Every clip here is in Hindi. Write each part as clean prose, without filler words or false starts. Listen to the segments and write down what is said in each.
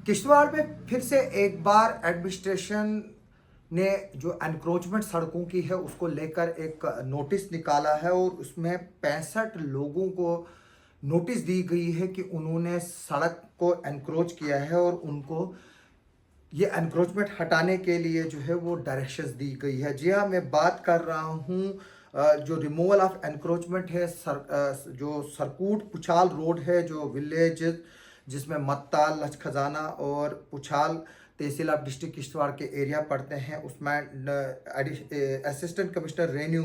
किश्तवाड़ में फिर से एक बार एडमिनिस्ट्रेशन ने जो एनक्रोचमेंट सड़कों की है उसको लेकर एक नोटिस निकाला है और उसमें 65 लोगों को नोटिस दी गई है कि उन्होंने सड़क को एनक्रोच किया है और उनको ये एनक्रोचमेंट हटाने के लिए जो है वो डायरेक्शंस दी गई है। जी हाँ, मैं बात कर रहा हूँ जो रिमूवल ऑफ एनक्रोचमेंट है जो सरकूट पुछाल रोड है, जो विलेज जिसमें मत्ता लच खजाना और पुछाल तहसील ऑफ डिस्ट्रिक्ट किश्तवाड़ के एरिया पड़ते हैं, उसमें assistant commissioner revenue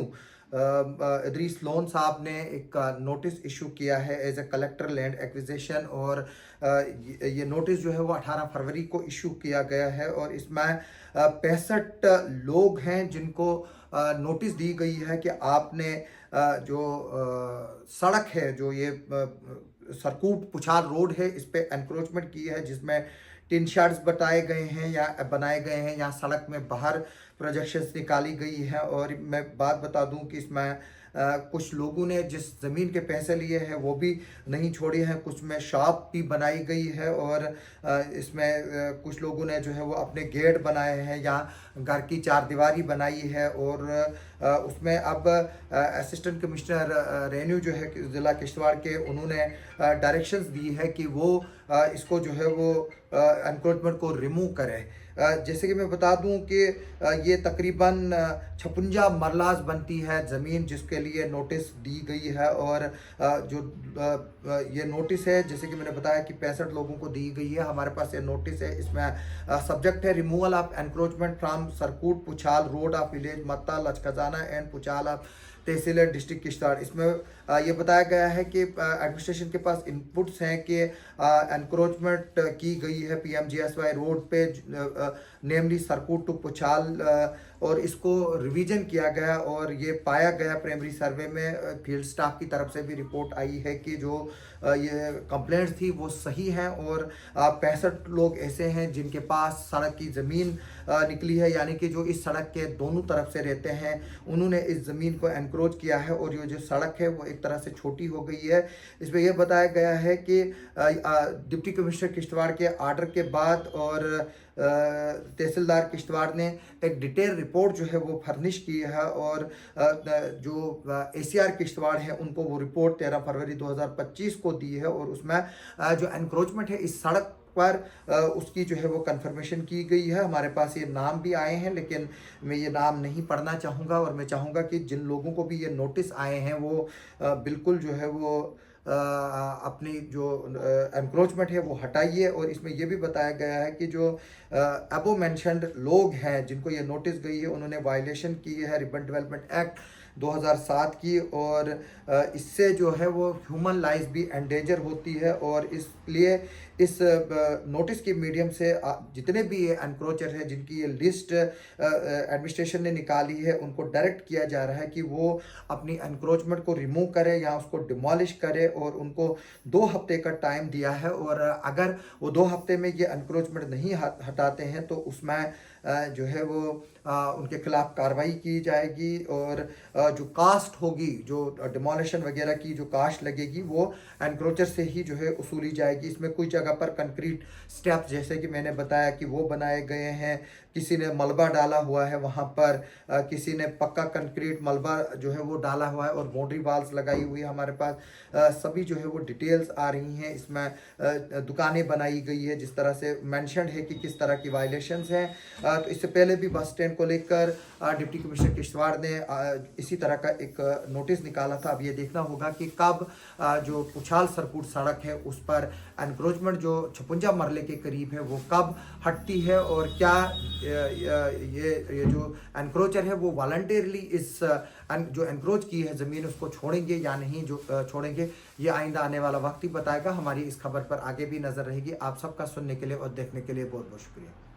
Idrees Lone साहब ने एक नोटिस इशू किया है as a collector land acquisition. और ये नोटिस जो है वो 18 फरवरी को इशू किया गया है और इसमें 65 लोग हैं जिनको नोटिस दी गई है कि आपने जो सड़क है, जो ये सरकूट पुछाल रोड है, इस पे एनक्रोचमेंट की है, जिसमें टिन शेड्स बताए गए हैं या बनाए गए हैं या सड़क में बाहर प्रोजेक्शंस निकाली गई है। और मैं बात बता दूं कि इसमें कुछ लोगों ने जिस ज़मीन के पैसे लिए हैं वो भी नहीं छोड़े हैं, कुछ में शॉप भी बनाई गई है और इसमें कुछ लोगों ने जो है वो अपने गेट बनाए हैं या घर की चारदीवारी बनाई है। और उसमें अब असिस्टेंट कमिश्नर रेन्यू जो है ज़िला किश्तवाड़ के, उन्होंने डायरेक्शंस दी है कि वो इसको जो है वो एनक्रोचमेंट को रिमूव करें। जैसे कि मैं बता दूं कि ये तकरीबन 56 मरलाज बनती है ज़मीन जिसके लिए नोटिस दी गई है। और जो ये नोटिस है, जैसे कि मैंने बताया कि 65 लोगों को दी गई है, हमारे पास ये नोटिस है। इसमें सब्जेक्ट है रिमूवल ऑफ एनक्रोचमेंट फ्राम सरकूट Puchhal road of village Matta लच खजाना एंड पुछाल ऑफ तहसील डिस्ट्रिक्ट किश्तवाड़। इसमें ये बताया गया है कि एडमिनिस्ट्रेशन के पास इनपुट्स हैं कि एनक्रोचमेंट की गई है PMGSY रोड पे, नेमली सरकूट टू पुछाल, और इसको रिवीजन किया गया और ये पाया गया प्राइमरी सर्वे में, फील्ड स्टाफ की तरफ से भी रिपोर्ट आई है कि जो ये कंप्लेंट्स थी वो सही हैं। और 65 लोग ऐसे हैं जिनके पास सड़क की ज़मीन निकली है, यानी कि जो इस सड़क के दोनों तरफ से रहते हैं, उन्होंने इस ज़मीन को एनक्रोच किया है और ये जो सड़क है वो एक तरह से छोटी हो गई है। इसमें यह बताया गया है कि डिप्टी कमिश्नर किश्तवाड़ के आर्डर के बाद और तहसीलदार किश्तवाड़ ने एक डिटेल रिपोर्ट जो है वो फर्निश की है और जो ACR किश्तवाड़ है उनको वो रिपोर्ट 13 फरवरी 2025 को दी है। और उसमें जो एनक्रोचमेंट है इस सड़क पर उसकी जो है वो कंफर्मेशन की गई है। हमारे पास ये नाम भी आए हैं, लेकिन मैं ये नाम नहीं पढ़ना चाहूँगा और मैं चाहूँगा कि जिन लोगों को भी ये नोटिस आए हैं वो बिल्कुल जो है वो अपनी जो एनक्रोचमेंट है वो हटाइए। और इसमें यह भी बताया गया है कि जो अबो मेंशन्ड लोग हैं जिनको ये नोटिस गई है, उन्होंने वायलेशन की है अर्बन डेवलपमेंट एक्ट 2007 की, और इससे जो है वो ह्यूमन लाइफ भी एंडेंजर होती है। और इसलिए इस नोटिस के मीडियम से जितने भी ये एनक्रोचर हैं जिनकी ये लिस्ट एडमिनिस्ट्रेशन ने निकाली है, उनको डायरेक्ट किया जा रहा है कि वो अपनी एनक्रोचमेंट को रिमूव करे या उसको डिमोलिश करे, और उनको 2 हफ्ते का टाइम दिया है। और अगर वो 2 हफ्ते में ये एनक्रोचमेंट नहीं हटाते हैं तो उसमें जो है वो उनके खिलाफ कार्रवाई की जाएगी और जो कास्ट होगी, जो डिमोलिशन वगैरह की जो कास्ट लगेगी, वो एनक्रोचर से ही जो है वसूली जाएगी। इसमें कुछ जगह पर कंक्रीट स्टेप्स जैसे कि मैंने बताया कि वो बनाए गए हैं, किसी ने मलबा डाला हुआ है वहाँ पर, किसी ने पक्का कंक्रीट मलबा जो है वो डाला हुआ है और बाउंड्री वॉल्स लगाई हुई है। हमारे पास सभी जो है वो डिटेल्स आ रही हैं। इसमें दुकानें बनाई गई है जिस तरह से मेंशन्ड है कि किस तरह की वायलेशंस हैं। तो इससे पहले भी बस स्टैंड को लेकर डिप्टी कमिश्नर किश्तवाड़ ने इसी तरह का एक नोटिस निकाला था। अब ये देखना होगा कि कब जो पुछाल सरकूट सड़क है उस पर एनक्रोचमेंट जो 56 मरले के करीब है वो कब हटती है, और क्या ये जो एनक्रोचर है वो वॉलंटियरली इस जो एनक्रोच की है ज़मीन उसको छोड़ेंगे या नहीं जो छोड़ेंगे, ये आइंदा आने वाला वक्त ही बताएगा। हमारी इस खबर पर आगे भी नज़र रहेगी। आप सबका सुनने के लिए और देखने के लिए बहुत बहुत शुक्रिया।